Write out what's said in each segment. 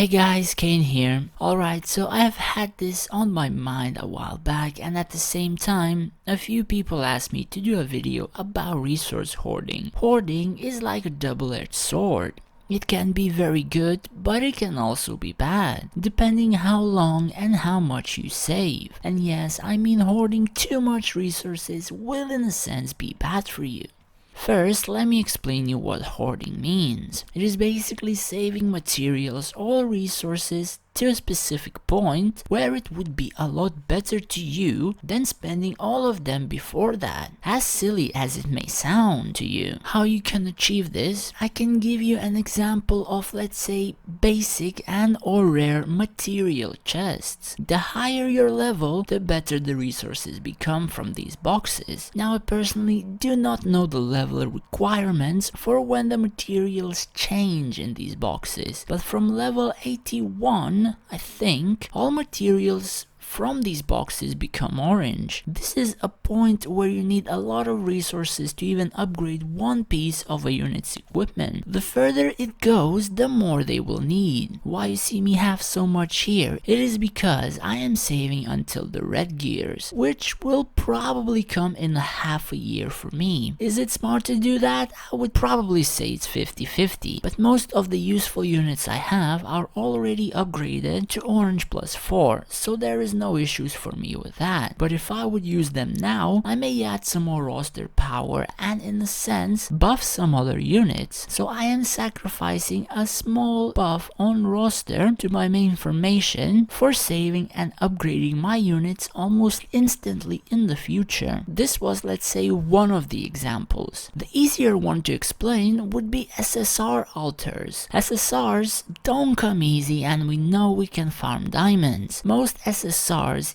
Hey guys, Kane here. Alright, so I have had this on my mind a while back, and at the same time, a few people asked me to do a video about resource hoarding. Hoarding is like a double-edged sword. It can be very good, but it can also be bad, depending how long and how much you save. And yes, I mean hoarding too much resources will in a sense be bad for you. First, let me explain you what hoarding means. It is basically saving materials or resources to a specific point where it would be a lot better to you than spending all of them before that. As silly as it may sound to you. How you can achieve this, I can give you an example of, let's say, basic and or rare material chests. The higher your level, the better the resources become from these boxes. Now I personally do not know the level requirements for when the materials change in these boxes, but from level 81 I think all materials from these boxes become orange. This is a point where you need a lot of resources to even upgrade one piece of a unit's equipment. The further it goes, the more they will need. Why you see me have so much here? It is because I am saving until the red gears, which will probably come in a half a year for me. Is it smart to do that? I would probably say it's 50-50, but most of the useful units I have are already upgraded to orange +4, so there is no issues for me with that. But if I would use them now, I may add some more roster power and in a sense buff some other units. So I am sacrificing a small buff on roster to my main formation for saving and upgrading my units almost instantly in the future. This was, let's say, one of the examples. The easier one to explain would be SSR altars. SSRs don't come easy, and we know we can farm diamonds. Most SSRs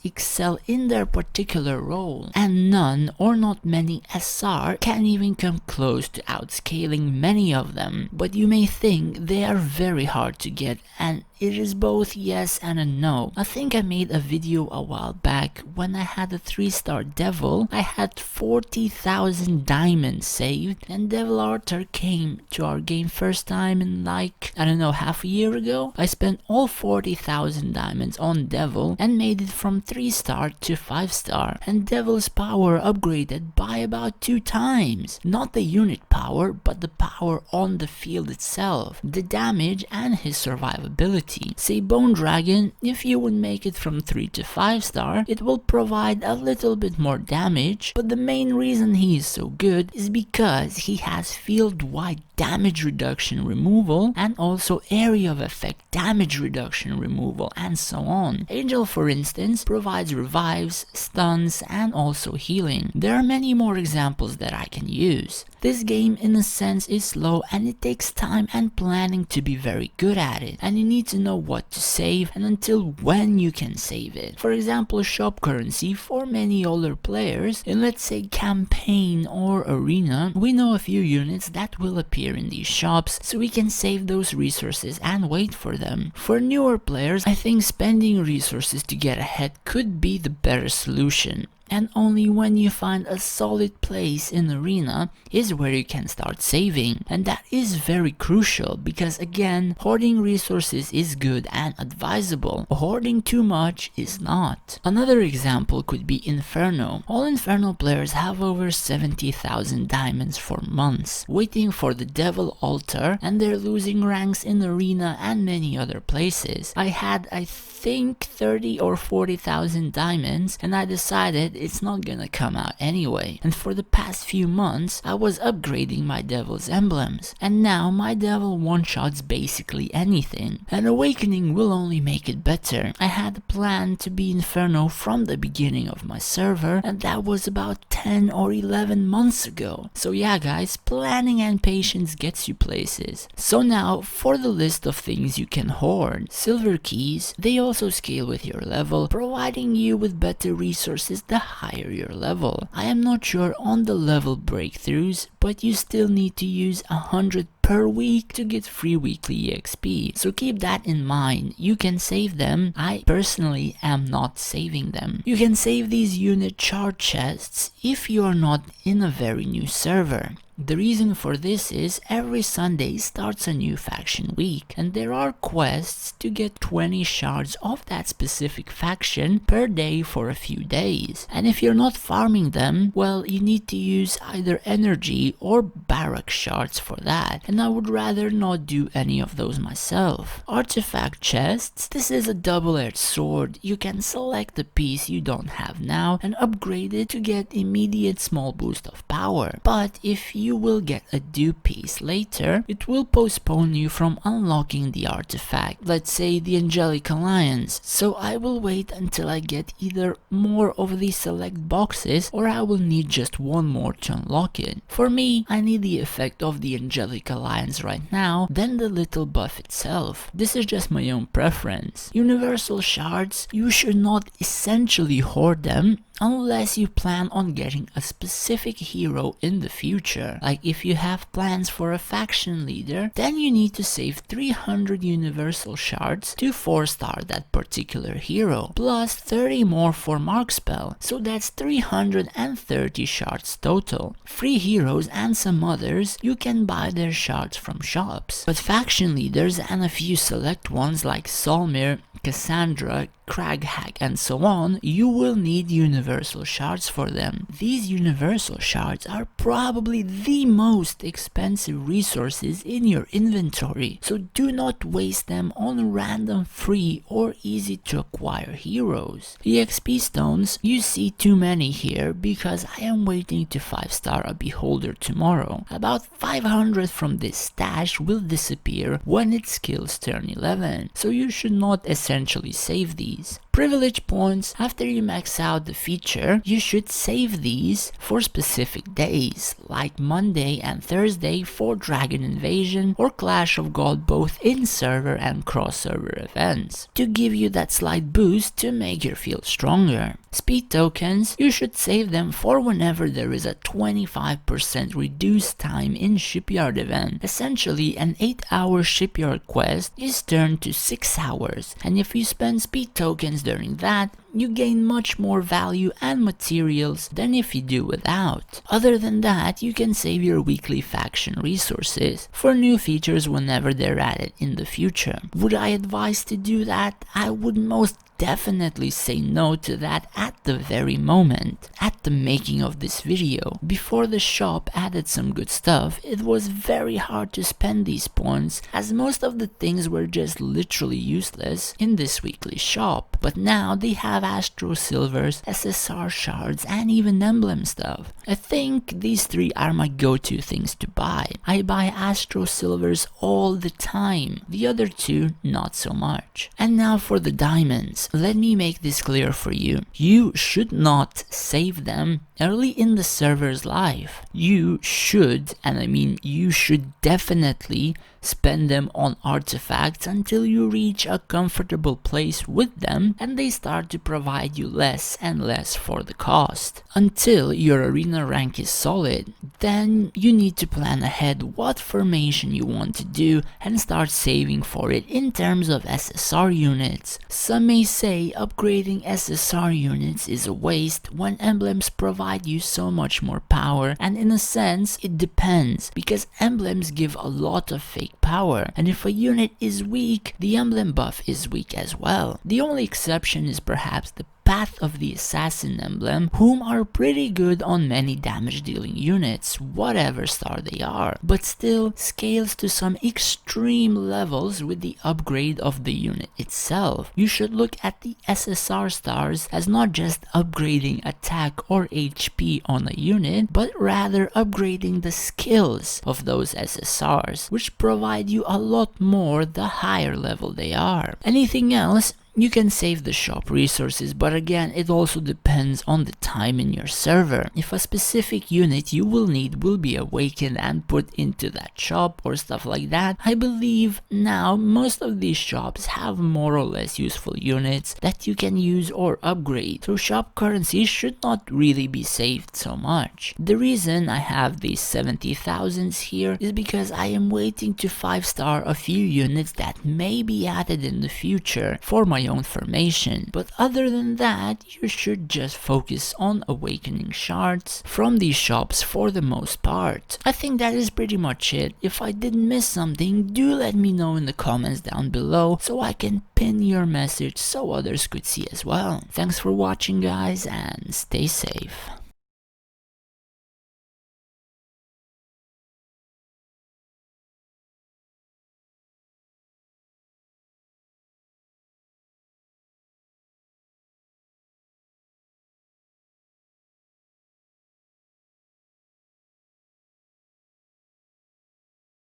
excel in their particular role, and none or not many SR can even come close to outscaling many of them. But you may think they are very hard to get, and it is both yes and a no. I think I made a video a while back when I had a 3-star devil. I had 40,000 diamonds saved, and Devil Arthur came to our game first time in like, I don't know, half a year ago. I spent all 40,000 diamonds on Devil and made it from 3-star to 5-star, and Devil's power upgraded by about 2 times. Not the unit power, but the power on the field itself, the damage and his survivability. Say Bone Dragon, if you would make it from 3 to 5-star, it will provide a little bit more damage, but the main reason he is so good is because he has field-wide damage reduction removal and also area of effect damage reduction removal and so on. Angel, for instance, provides revives, stuns and also healing. There are many more examples that I can use. This game in a sense is slow and it takes time and planning to be very good at it, and you need to know what to save and until when you can save it. For example, shop currency for many older players in, let's say, campaign or arena, we know a few units that will appear in these shops, so we can save those resources and wait for them. For newer players, I think spending resources to get ahead could be the better solution. And only when you find a solid place in arena is where you can start saving, and that is very crucial because again, hoarding resources is good and advisable. Hoarding too much is not. Another example could be Inferno. All Inferno players have over 70,000 diamonds for months, waiting for the Devil altar, and they're losing ranks in arena and many other places. I think 30 or 40,000 diamonds, and I decided it's not gonna come out anyway. And for the past few months, I was upgrading my Devil's emblems, and now my Devil one-shots basically anything. And Awakening will only make it better. I had a plan to be Inferno from the beginning of my server, and that was about 10 or 11 months ago. So yeah guys, planning and patience gets you places. So now for the list of things you can hoard. Silver keys, they also scale with your level, providing you with better resources the higher your level. I am not sure on the level breakthroughs, but you still need to use 100 per week to get free weekly EXP. So keep that in mind. You can save them. I personally am not saving them. You can save these unit chart chests if you are not in a very new server. The reason for this is every Sunday starts a new faction week, and there are quests to get 20 shards of that specific faction per day for a few days. And if you're not farming them, well, you need to use either energy or barrack shards for that, and I would rather not do any of those myself. Artifact chests, this is a double-edged sword. You can select the piece you don't have now and upgrade it to get immediate small boost of power, but if you will get a dupe piece later, it will postpone you from unlocking the artifact, let's say the Angelic Alliance, so I will wait until I get either more of these select boxes or I will need just one more to unlock it. For me, I need the effect of the Angelic Alliance right now, then the little buff itself. This is just my own preference. Universal shards, you should not essentially hoard them unless you plan on getting a specific hero in the future. Like if you have plans for a faction leader, then you need to save 300 universal shards to 4-star that particular hero, plus 30 more for mark spell, so that's 330 shards total. Free heroes and some others, you can buy their shards from shops, but faction leaders and a few select ones like Solmir, Cassandra, Craghack and so on, you will need universal shards for them. These universal shards are probably the most expensive resources in your inventory, so do not waste them on random free or easy to acquire heroes. EXP stones, you see too many here because I am waiting to 5-star a beholder tomorrow. About 500 from this stash will disappear when its skills turn 11, so you should not essentially save these. Privilege points, after you max out the feature, you should save these for specific days, like Monday and Thursday for Dragon Invasion or Clash of God, both in server and cross-server events, to give you that slight boost to make you feel stronger. Speed tokens, you should save them for whenever there is a 25% reduced time in shipyard event. Essentially, an 8-hour shipyard quest is turned to 6 hours, and if you spend speed tokens during that, you gain much more value and materials than if you do without. Other than that, you can save your weekly faction resources for new features whenever they're added in the future. Would I advise to do that? I would most definitely say no to that at the very moment. At the making of this video, before the shop added some good stuff, it was very hard to spend these points as most of the things were just literally useless in this weekly shop. But now they have Astro Silvers, SSR shards and even emblem stuff. I think these 3 are my go-to things to buy. I buy Astro Silvers all the time, the other 2 not so much. And now for the diamonds. Let me make this clear for you. You should not save them early in the server's life. You should, and I mean you should definitely spend them on artifacts until you reach a comfortable place with them and they start to provide you less and less for the cost. Until your arena rank is solid, then you need to plan ahead what formation you want to do and start saving for it in terms of SSR units. Some may say upgrading SSR units is a waste when emblems provide you so much more power, and in a sense it depends, because emblems give a lot of fake power, and if a unit is weak, the emblem buff is weak as well. The only exception is perhaps the Path of the Assassin emblem, whom are pretty good on many damage dealing units, whatever star they are, but still scales to some extreme levels with the upgrade of the unit itself. You should look at the SSR stars as not just upgrading attack or HP on a unit, but rather upgrading the skills of those SSRs, which provide you a lot more the higher level they are. Anything else, you can save the shop resources, but again, it also depends on the time in your server. If a specific unit you will need will be awakened and put into that shop or stuff like that, I believe now most of these shops have more or less useful units that you can use or upgrade, so shop currency should not really be saved so much. The reason I have these 70,000s here is because I am waiting to 5-star a few units that may be added in the future for my my own formation, but other than that, you should just focus on awakening shards from these shops for the most part. I think that is pretty much it. If I did miss something, do let me know in the comments down below so I can pin your message so others could see as well. Thanks for watching guys, and stay safe.